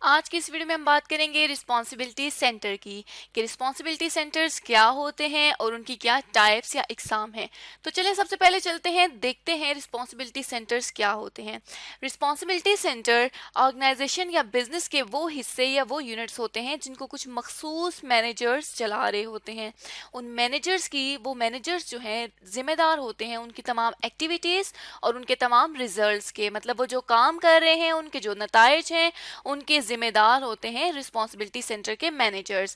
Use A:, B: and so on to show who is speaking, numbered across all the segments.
A: आज की इस वीडियो में हम बात करेंगे रिस्पॉन्सिबिलिटी सेंटर की कि रिस्पॉन्सिबिलिटी सेंटर्स क्या होते हैं और उनकी क्या टाइप्स या एग्जाम हैं। तो चलिए सबसे पहले चलते हैं, देखते हैं रिस्पॉन्सिबिलिटी सेंटर्स क्या होते हैं। रिस्पॉन्सिबिलिटी सेंटर ऑर्गेनाइजेशन या बिजनेस के वो हिस्से या वो यूनिट्स होते हैं जिनको कुछ मखसूस मैनेजर्स चला रहे होते हैं। उन मैनेजर्स की वो मैनेजर्स जो हैं जिम्मेदार होते हैं उनकी तमाम एक्टिविटीज़ और उनके तमाम रिजल्ट्स के, मतलब वो जो काम कर रहे हैं उनके जो नताइज हैं उनके जिम्मेदार होते हैं रिस्पॉन्सिबिलिटी सेंटर के मैनेजर्स।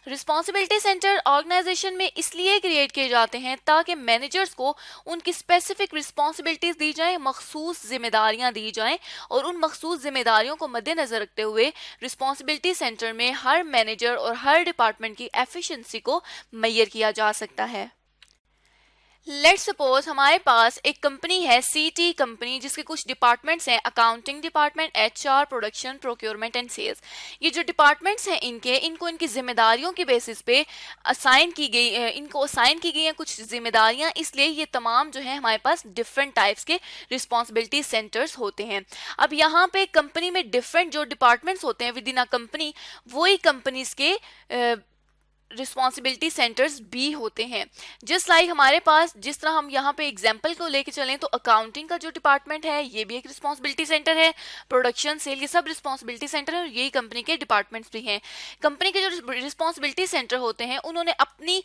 A: रिस्पॉन्सिबिलिटी सेंटर ऑर्गेनाइजेशन में इसलिए क्रिएट किए जाते हैं ताकि मैनेजर्स को उनकी स्पेसिफिक रिस्पॉन्सिबिलिटीज दी जाएं, मखसूस जिम्मेदारियां दी जाएं और उन मखसूस जिम्मेदारियों को मद्देनजर रखते हुए रिस्पॉन्सिबिलिटी सेंटर में हर मैनेजर और हर डिपार्टमेंट की एफिशिएंसी को मैयर किया जा सकता है। लेट्स सपोज हमारे पास एक कंपनी है सीटी कंपनी जिसके कुछ डिपार्टमेंट्स हैं, accounting department, HR, production, procurement and sales. ये जो डिपार्टमेंट्स हैं इनको इनकी जिम्मेदारियों के बेसिस पे इनको असाइन की गई हैं कुछ जिम्मेदारियां, इसलिए ये तमाम जो है हमारे पास डिफरेंट टाइप्स के रिस्पॉन्सिबिलिटी सेंटर्स होते हैं। अब यहाँ पे कंपनी में डिफरेंट जो डिपार्टमेंट्स होते हैं विद इन अ कंपनी, वही कंपनीज के रिस्पॉन्सिबिलिटी सेंटर्स भी होते हैं। जस्ट लाइक हमारे पास, जिस तरह हम यहाँ पे एग्जाम्पल को लेके चलें तो अकाउंटिंग का जो डिपार्टमेंट है ये भी एक रिस्पॉन्सिबिलिटी सेंटर है, प्रोडक्शन, सेल, ये सब रिस्पॉन्सिबिलिटी सेंटर है और यही कंपनी के डिपार्टमेंट्स भी हैं। कंपनी के जो रिस्पॉन्सिबिलिटी सेंटर होते हैं उन्होंने अपने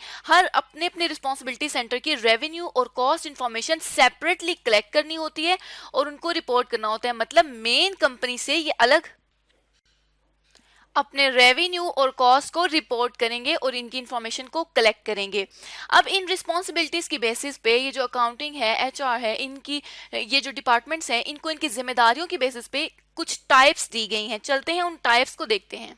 A: अपने रिस्पॉन्सिबिलिटी सेंटर की रेवेन्यू और कॉस्ट इन्फॉर्मेशन सेपरेटली कलेक्ट करनी होती है और उनको रिपोर्ट करना होता है। मतलब मेन कंपनी से ये अलग अपने रेवेन्यू और कॉस्ट को रिपोर्ट करेंगे और इनकी इंफॉर्मेशन को कलेक्ट करेंगे। अब इन रिस्पॉन्सिबिलिटीज की बेसिस पे ये जो अकाउंटिंग है, एचआर है, इनकी ये जो डिपार्टमेंट्स हैं इनको इनकी जिम्मेदारियों की बेसिस पे कुछ टाइप्स दी गई हैं। चलते हैं उन टाइप्स को देखते हैं।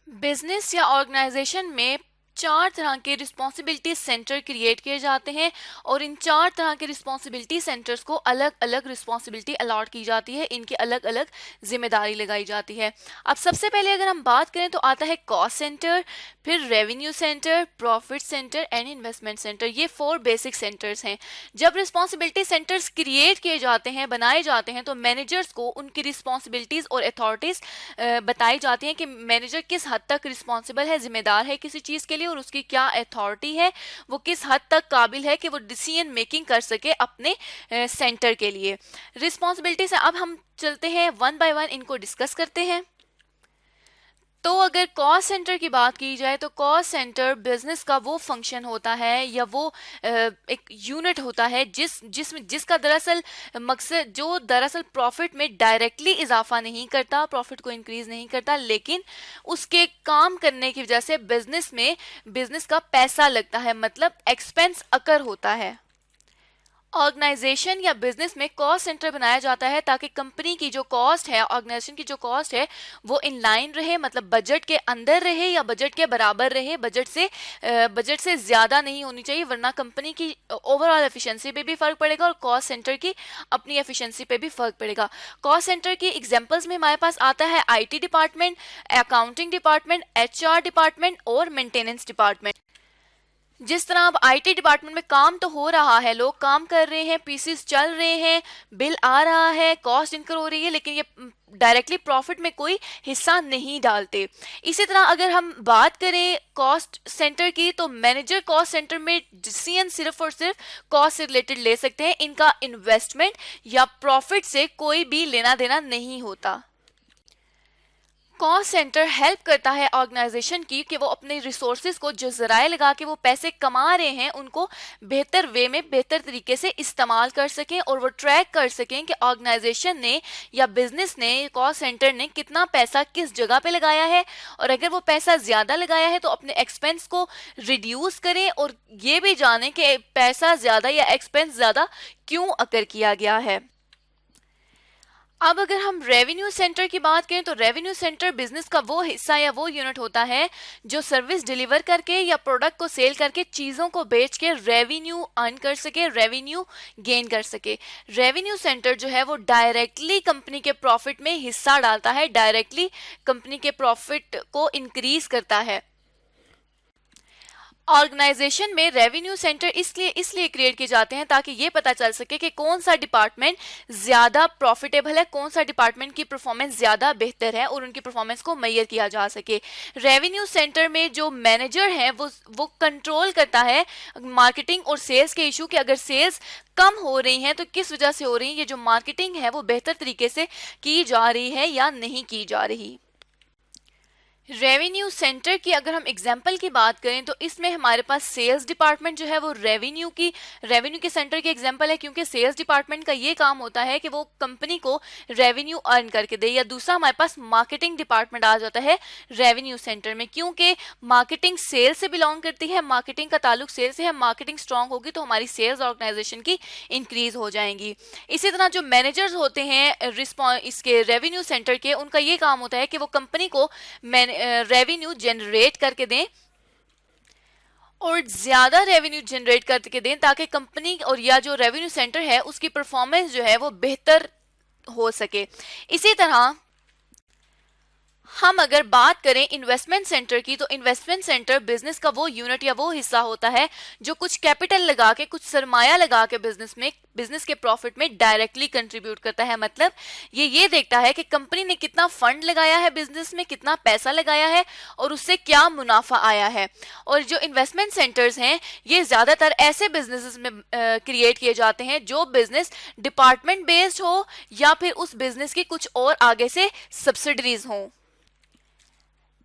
A: बिजनेस या ऑर्गेनाइजेशन में चार तरह के रिस्पॉन्सिबिलिटी सेंटर क्रिएट किए जाते हैं और इन चार तरह के रिस्पॉन्सिबिलिटी सेंटर्स को अलग अलग रिस्पॉन्सिबिलिटी अलॉट की जाती है, इनकी अलग अलग जिम्मेदारी लगाई जाती है। अब सबसे पहले अगर हम बात करें तो आता है कॉस्ट सेंटर, फिर revenue centre, profit centre and investment centre. ये 4 बेसिक सेंटर्स हैं। जब रिस्पॉन्सिबिलिटी सेंटर्स क्रिएट किए जाते हैं, बनाए जाते हैं, तो मैनेजर्स को उनकी रिस्पॉन्सिबिलिटीज और अथॉरिटीज बताई जाती हैं कि मैनेजर किस हद तक रिस्पॉन्सिबल है, जिम्मेदार है किसी चीज़ के लिए और उसकी क्या अथॉरिटी है, वो किस हद तक काबिल है कि वो डिसीजन मेकिंग कर सके अपने सेंटर के लिए। रिस्पॉन्सिबिलिटी से अब हम चलते हैं वन बाय वन, इनको डिस्कस करते हैं। तो अगर कॉस्ट सेंटर की बात की जाए तो कॉस्ट सेंटर बिजनेस का वो फंक्शन होता है या वो एक यूनिट होता है जिसका दरअसल मकसद, जो दरअसल प्रॉफिट में डायरेक्टली इजाफा नहीं करता, प्रॉफिट को इंक्रीज नहीं करता, लेकिन उसके काम करने की वजह से बिजनेस का पैसा लगता है, मतलब एक्सपेंस अकर होता है। ऑर्गेनाइजेशन या बिजनेस में कॉस्ट सेंटर बनाया जाता है ताकि कंपनी की जो कॉस्ट है, ऑर्गेनाइजेशन की जो कॉस्ट है, वो इन लाइन रहे, मतलब बजट के अंदर रहे या बजट के बराबर रहे। बजट से ज्यादा नहीं होनी चाहिए, वरना कंपनी की ओवरऑल एफिशिएंसी पे भी फर्क पड़ेगा और कॉस्ट सेंटर की अपनी एफिशिएंसी पे भी फर्क पड़ेगा। कॉस्ट सेंटर की एग्जांपल्स में हमारे पास आता है IT department, accounting department, HR department और मेंटेनेंस डिपार्टमेंट। जिस तरह अब आईटी डिपार्टमेंट में काम तो हो रहा है, लोग काम कर रहे हैं, पीसीस चल रहे हैं, बिल आ रहा है, कॉस्ट इनकर हो रही है, लेकिन ये डायरेक्टली प्रॉफिट में कोई हिस्सा नहीं डालते। इसी तरह अगर हम बात करें कॉस्ट सेंटर की तो मैनेजर कॉस्ट सेंटर में डिसीजन सिर्फ और सिर्फ कॉस्ट से रिलेटेड ले सकते हैं, इनका इन्वेस्टमेंट या प्रॉफिट से कोई भी लेना देना नहीं होता। कॉस्ट सेंटर हेल्प करता है ऑर्गेनाइजेशन की कि वो अपने रिसोर्सेज को, जो जराए लगा के वो पैसे कमा रहे हैं, उनको बेहतर वे में, बेहतर तरीके से इस्तेमाल कर सकें और वो ट्रैक कर सकें कि ऑर्गेनाइजेशन ने या बिजनेस ने, कॉस्ट सेंटर ने कितना पैसा किस जगह पे लगाया है, और अगर वो पैसा ज़्यादा लगाया है तो अपने एक्सपेंस को रिड्यूस करें और ये भी जानें कि पैसा ज़्यादा या एक्सपेंस ज़्यादा क्यों अकर किया गया है। अब अगर हम रेवेन्यू सेंटर की बात करें तो रेवेन्यू सेंटर बिजनेस का वो हिस्सा या वो यूनिट होता है जो सर्विस डिलीवर करके या प्रोडक्ट को सेल करके, चीज़ों को बेच के रेवेन्यू अर्न कर सके, रेवेन्यू गेन कर सके। रेवेन्यू सेंटर जो है वो डायरेक्टली कंपनी के प्रॉफिट में हिस्सा डालता है, डायरेक्टली कंपनी के प्रॉफिट को इंक्रीज करता है। ऑर्गेनाइजेशन में रेवेन्यू सेंटर इसलिए क्रिएट किए जाते हैं ताकि ये पता चल सके कि कौन सा डिपार्टमेंट ज़्यादा प्रॉफिटेबल है, कौन सा डिपार्टमेंट की परफॉर्मेंस ज़्यादा बेहतर है और उनकी परफॉर्मेंस को मेजर किया जा सके। रेवेन्यू सेंटर में जो मैनेजर है वो कंट्रोल करता है मार्केटिंग और सेल्स के इशू, कि अगर सेल्स कम हो रही हैं तो किस वजह से हो रही है, ये जो मार्केटिंग है वो बेहतर तरीके से की जा रही है या नहीं की जा रही। रेवेन्यू सेंटर की अगर हम एग्जांपल की बात करें तो इसमें हमारे पास सेल्स डिपार्टमेंट जो है वो रेवेन्यू के सेंटर की एग्जांपल है, क्योंकि सेल्स डिपार्टमेंट का ये काम होता है कि वो कंपनी को रेवेन्यू अर्न करके दे। या दूसरा हमारे पास मार्केटिंग डिपार्टमेंट आ जाता है रेवेन्यू सेंटर में, क्योंकि मार्केटिंग सेल्स से बिलोंग करती है, मार्केटिंग का ताल्लुक सेल्स से है। मार्केटिंग स्ट्रांग होगी तो हमारी सेल्स ऑर्गेनाइजेशन की इंक्रीज हो जाएंगी। इसी तरह जो मैनेजर्स होते हैं इसके रेवेन्यू सेंटर के, उनका ये काम होता है कि वो कंपनी को रेवेन्यू जनरेट करके दें और ज्यादा रेवेन्यू जनरेट करके दें ताकि कंपनी और या जो रेवेन्यू सेंटर है उसकी परफॉर्मेंस जो है वो बेहतर हो सके। इसी तरह हम अगर बात करें इन्वेस्टमेंट सेंटर की, तो इन्वेस्टमेंट सेंटर बिजनेस का वो यूनिट या वो हिस्सा होता है जो कुछ कैपिटल लगा के, कुछ सरमाया लगा के बिजनेस के प्रॉफिट में डायरेक्टली कंट्रीब्यूट करता है। मतलब ये देखता है कि कंपनी ने कितना फंड लगाया है बिजनेस में, कितना पैसा लगाया है और उससे क्या मुनाफा आया है। और जो इन्वेस्टमेंट सेंटर्स हैं ये ज्यादातर ऐसे बिजनेसेस में क्रिएट किए जाते हैं जो बिजनेस डिपार्टमेंट बेस्ड हो या फिर उस बिजनेस की कुछ और आगे से सब्सिडरीज हों।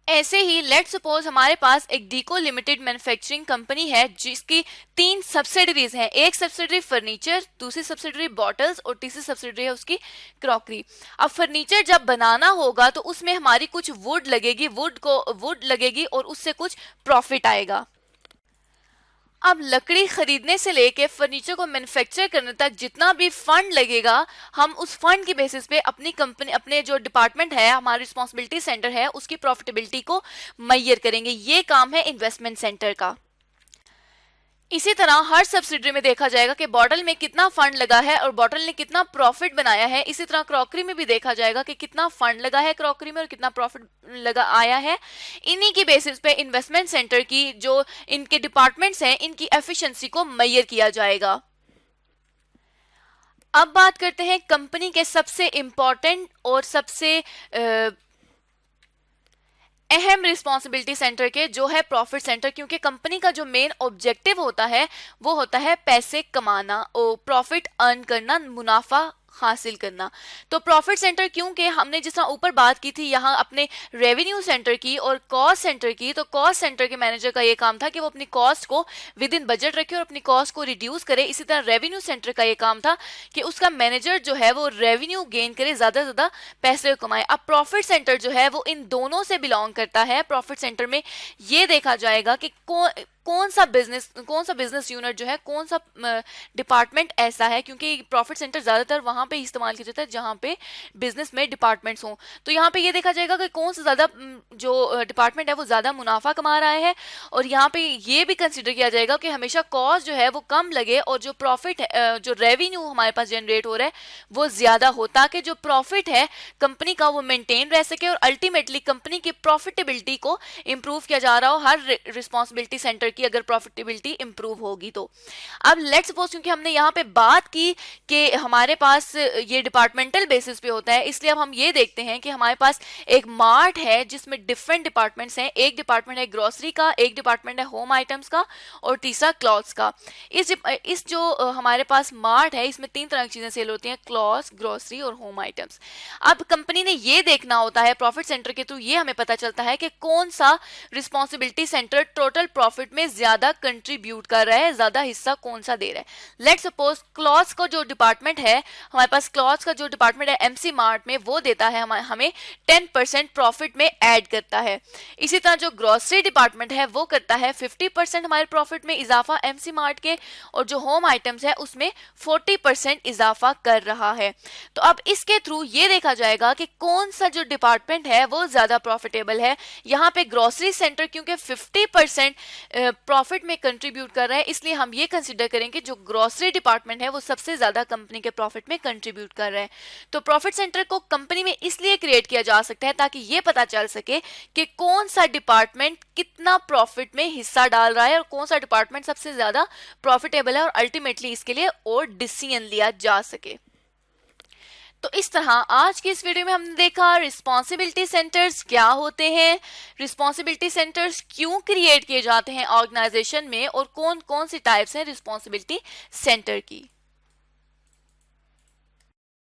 A: ऐसे ही लेट सपोज हमारे पास एक डीको लिमिटेड मैन्युफैक्चरिंग कंपनी है जिसकी 3 सब्सिडरीज हैं। एक सब्सिडरी फर्नीचर, दूसरी सब्सिडरी बॉटल्स और तीसरी सब्सिडरी है उसकी क्रॉकरी। अब फर्नीचर जब बनाना होगा तो उसमें हमारी कुछ वुड लगेगी और उससे कुछ प्रॉफिट आएगा। अब लकड़ी खरीदने से लेके फर्नीचर को मैन्युफैक्चर करने तक जितना भी फंड लगेगा, हम उस फंड की बेसिस पे अपनी कंपनी, अपने जो डिपार्टमेंट है, हमारा रिस्पांसिबिलिटी सेंटर है, उसकी प्रॉफिटेबिलिटी को मेजर करेंगे। ये काम है इन्वेस्टमेंट सेंटर का। इसी तरह हर सब्सिडरी में देखा जाएगा कि बॉटल में कितना फंड लगा है और बॉटल ने कितना प्रॉफिट बनाया है। इसी तरह क्रॉकरी में भी देखा जाएगा कि कितना फंड लगा है क्रॉकरी में और कितना प्रॉफिट लगा आया है। इन्हीं की बेसिस पे इन्वेस्टमेंट सेंटर की जो इनके डिपार्टमेंट्स हैं, इनकी एफिशिएंसी को मेजर किया जाएगा। अब बात करते हैं कंपनी के सबसे इंपॉर्टेंट और सबसे अहम रिस्पॉन्सिबिलिटी सेंटर के, जो है प्रॉफिट सेंटर, क्योंकि कंपनी का जो मेन ऑब्जेक्टिव होता है वो होता है पैसे कमाना और प्रॉफिट अर्न करना, मुनाफा हासिल करना। तो प्रॉफिट सेंटर, क्योंकि हमने जिस तरह ऊपर बात की थी यहाँ अपने रेवेन्यू सेंटर की और कॉस्ट सेंटर की, तो कॉस्ट सेंटर के मैनेजर का ये काम था कि वो अपनी कॉस्ट को विद इन बजट रखे और अपनी कॉस्ट को रिड्यूस करे। इसी तरह रेवेन्यू सेंटर का ये काम था कि उसका मैनेजर जो है वो रेवेन्यू गेन करे, ज्यादा से ज्यादा पैसे कमाए। अब प्रॉफिट सेंटर जो है वो इन दोनों से बिलोंग करता है। प्रॉफिट सेंटर में ये देखा जाएगा कि कौन सा बिजनेस यूनिट जो है, कौन सा डिपार्टमेंट ऐसा है, क्योंकि प्रॉफिट सेंटर ज्यादातर वहां पे इस्तेमाल किया जाता है जहां पे बिजनेस में डिपार्टमेंट्स हों। तो यहाँ पे ये देखा जाएगा कि कौन सा ज्यादा जो डिपार्टमेंट है वो ज्यादा मुनाफा कमा रहा है, और यहाँ पे ये भी कंसिडर किया जाएगा कि हमेशा कॉस्ट जो है वो कम लगे और जो प्रॉफिट है, जो रेवेन्यू हमारे पास जनरेट हो रहा है वो ज्यादा हो, ताकि जो प्रॉफिट है कंपनी का वो मेंटेन रह सके और अल्टीमेटली कंपनी की प्रॉफिटेबिलिटी को इंप्रूव किया जा रहा हो हर रिस्पॉन्सिबिलिटी सेंटर की, अगर प्रॉफिटेबिलिटी इंप्रूव होगी तो। अब लेट्स सपोज, क्योंकि हमने यहाँ पे बात की कि हमारे पास ये डिपार्टमेंटल बेसिस पे होता है, इसलिए अब हम ये देखते हैं कि हमारे पास एक मार्ट है जिसमें डिफरेंट डिपार्टमेंट्स हैं। एक डिपार्टमेंट है ग्रोसरी का, एक डिपार्टमेंट है होम आइटम्स का और तीसरा क्लॉथ्स का। इस जो हमारे पास मार्ट है इसमें 3 तरह की चीजें सेल होती हैं, क्लॉथ्स, ग्रोसरी और होम आइटम्स। अब कंपनी ने ये देखना होता है प्रॉफिट सेंटर के थ्रू, ये हमें पता चलता है कि कौन सा रिस्पॉन्सिबिलिटी सेंटर टोटल प्रॉफिट में ज्यादा कंट्रीब्यूट कर रहा है, ज्यादा हिस्सा कौन सा दे रहा है। लेट्स सपोज क्लॉथ्स का जो डिपार्टमेंट है, हमारे पास क्लॉथ्स का जो डिपार्टमेंट है एमसी मार्ट में, वो देता है हमें 10% प्रॉफिट में ऐड करता है। इसी तरह जो ग्रोसरी डिपार्टमेंट है वो करता है 50% हमारे प्रॉफिट में इजाफा एमसी मार्ट के, और जो होम आइटम्स है उसमें 40% इजाफा कर रहा है। तो अब इसके थ्रू ये देखा जाएगा कि कौन सा जो डिपार्टमेंट है वो ज्यादा प्रॉफिटेबल है। यहाँ पे ग्रोसरी सेंटर क्योंकि 50% प्रॉफिट में कंट्रीब्यूट कर रहा है, इसलिए हम ये कंसिडर करेंगे जो ग्रोसरी डिपार्टमेंट है वो सबसे ज़्यादा कंपनी के प्रॉफिट में कंट्रीब्यूट कर रहा है। तो प्रॉफिट सेंटर को कंपनी में इसलिए क्रिएट किया जा सकता है ताकि ये पता चल सके कि कौन सा डिपार्टमेंट कितना प्रॉफिट में हिस्सा डाल रहा है और कौन सा डिपार्टमेंट सबसे ज़्यादा प्रॉफिटेबल है, और अल्टीमेटली इसके लिए और डिसीजन लिया जा सके। तो इस तरह आज की इस वीडियो में हमने देखा रिस्पॉन्सिबिलिटी सेंटर्स क्या होते हैं, रिस्पॉन्सिबिलिटी सेंटर्स क्यों क्रिएट किए जाते हैं ऑर्गेनाइजेशन में, और कौन कौन सी टाइप्स हैं रिस्पॉन्सिबिलिटी सेंटर की।